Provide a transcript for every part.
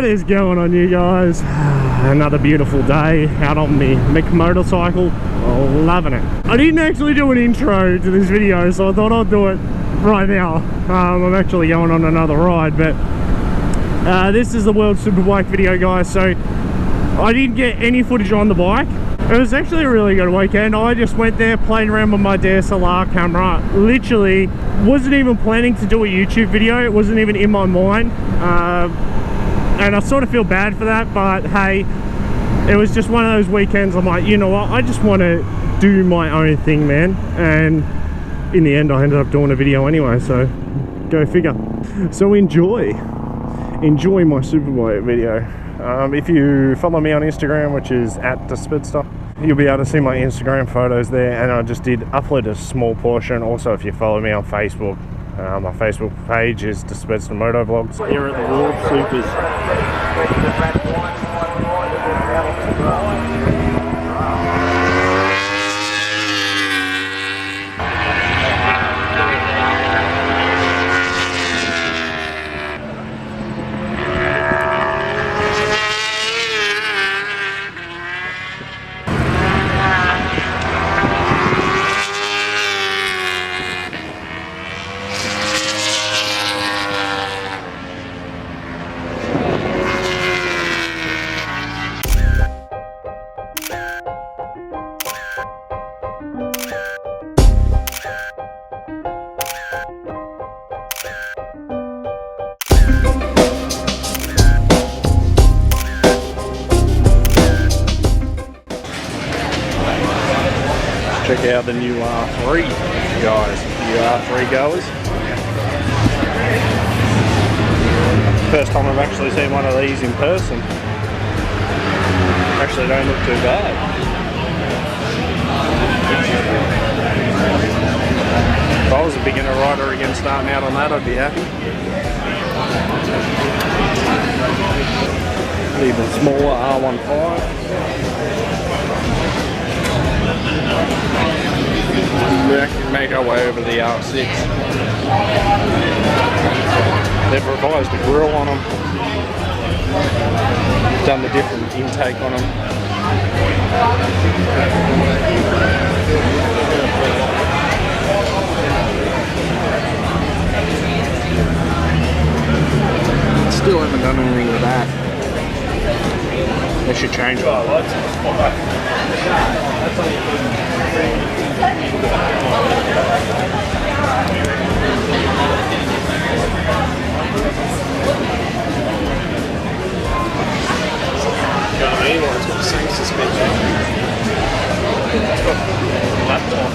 What is going on, you guys? Another beautiful day out on the Mick motorcycle. Loving it. I didn't actually do an intro to this video, so I thought I'd do it right now. I'm actually going on another ride, but this is the World Superbike video, guys. So I didn't get any footage on the bike. It was actually a really good weekend. I just went there, played around with my DSLR camera. Literally wasn't even planning to do a YouTube video. It wasn't even in my mind. And I sort of feel bad for that, but hey, it was just one of those weekends. I'm like, you know what, I just want to do my own thing, man. And in the end, I ended up doing a video anyway, so go figure. So enjoy my Superbike video. If you follow me on Instagram, which is @thespidster, you'll be able to see my Instagram photos there, and I just did upload a small portion. Also, if you follow me on Facebook, my Facebook page is The Spidster Moto Vlogs. Here at the World Supers. Check out the new R3, guys, you R3 goers. First time I've actually seen one of these in person. Actually don't look too bad. If I was a beginner rider again starting out on that, I'd be happy. Even smaller R15. Make our way over the R6. They've revised the grille on them, done the different intake on them. Still haven't done anything with that. They should change it. It's got the same suspension. It's got laptop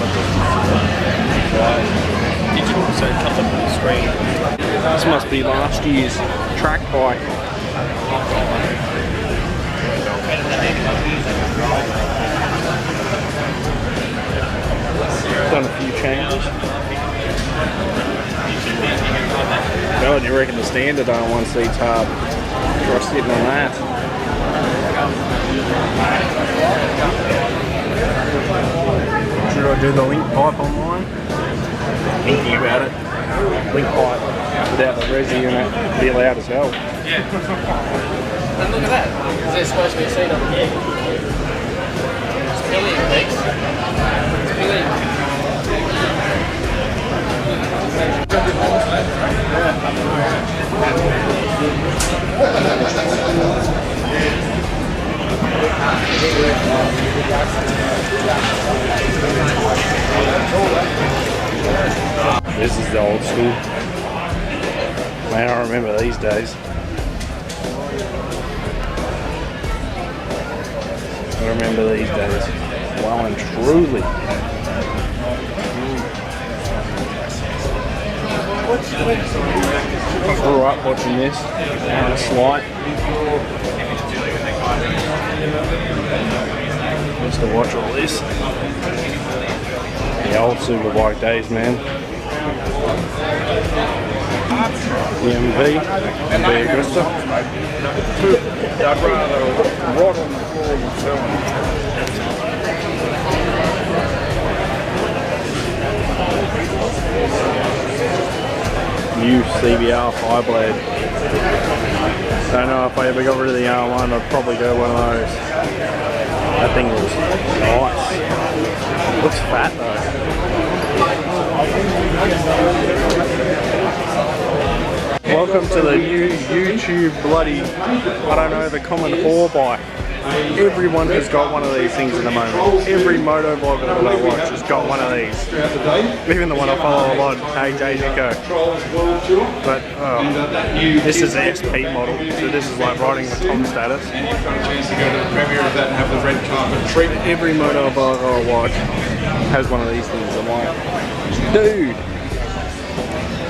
digital, so it comes up on the screen. This must be last year's track bike. Done a few changes. God, you reckon the standard R1 seat's hard? Try sitting on that. Should I do the link pipe on mine? Thinking about it. Link pipe without the resi unit be loud as hell. Yeah. And look at that. Is there supposed to be a seat on here? It's Phillip, thanks. It's Phillip. This is the old school. Man, I remember these days. I remember these days. Well and truly. I grew up watching this on a slide. Used to watch all this. The old Superbike days, man. The MV and the Augusta. I'd rather ride on the floor and film. New CBR 5 blade. Don't know if I ever got rid of the R1, I'd probably go one of those. That thing looks nice. Looks fat though. Welcome to the new YouTube bloody, I don't know, the common whore bike. Everyone has got one of these things at the moment. Every moto vlogger that I watch has got one of these. Even the one I follow a lot, AJ Nico. But this is the SP model, so this is like riding with Tom status. Every moto vlogger I watch has one of these things. I'm like, dude,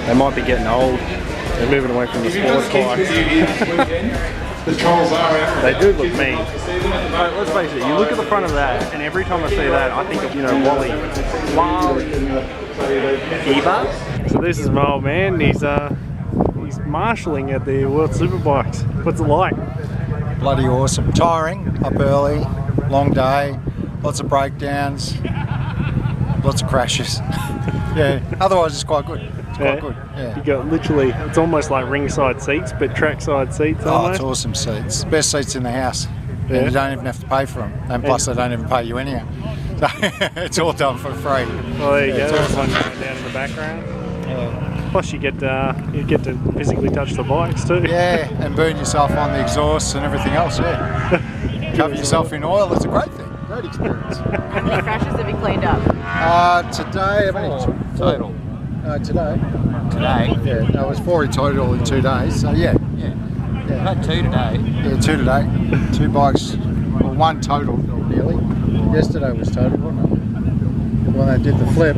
they might be getting old. They're moving away from the sports bikes. They do look mean. But let's face it, you look at the front of that, and every time I see that, I think of, you know, Wally. So this is my old man. He's marshalling at the World Superbikes. What's it like? Bloody awesome. Tiring, up early, long day, lots of breakdowns, lots of crashes. Yeah, otherwise it's quite good. Quite good, yeah. You got literally, it's almost like ringside seats, but trackside seats. Oh, it's awesome seats. Best seats in the house. Yeah. And you don't even have to pay for them. And plus, they don't even pay you anyhow. So it's all done for free. Well, there you go. There's one going down in the background. Yeah. Plus, you get to physically touch the bikes too. Yeah, and burn yourself on the exhausts and everything else. Yeah. Cover yourself in oil. It's a great thing. Great experience. How many crashes have you cleaned up? Today, I've only total. Today? Today? Yeah, no, it was 4 in total in 2 days, so yeah. We've had 2 today. Yeah, 2 today. 2 bikes, well, 1 total, nearly. Yesterday was total, wasn't it? When they did the flip.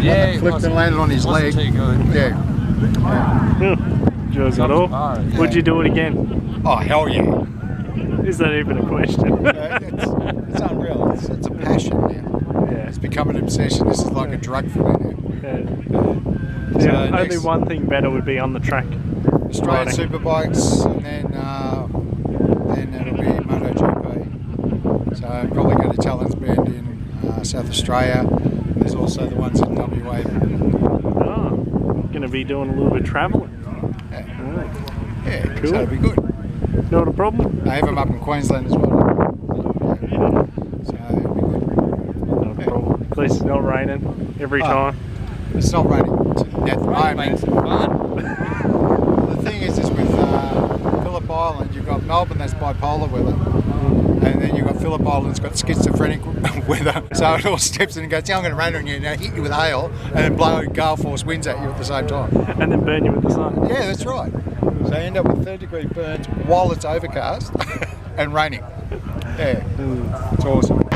Yeah, it flipped and landed on his leg. Too good. Yeah. Enjoys it all. Would you do it again? Oh, hell yeah. Is that even a question? It's unreal. It's a passion now. Yeah. It's become an obsession. This is like a drug for me now. Yeah. Only one thing better would be on the track. Australian Superbikes, and then it'll be MotoGP. So I'm probably going to Talons Bend in South Australia. There's also the ones in WA. Oh, going to be doing a little bit of travelling. Yeah, cool. So it'll be good. Not a problem. They have them up in Queensland as well. Yeah. So it'll be good. Not a problem. At least it's not raining every time. It's not raining at the moment. The thing is with Phillip Island, you've got Melbourne that's bipolar weather, and then you've got Phillip Island's got schizophrenic weather. So it all steps in and goes, yeah, I'm going to rain on you now, hit you with hail, and then blow gale force winds at you at the same time. And then burn you with the sun. Yeah, that's right. So you end up with 3rd-degree burns while it's overcast and raining. Yeah, it's awesome.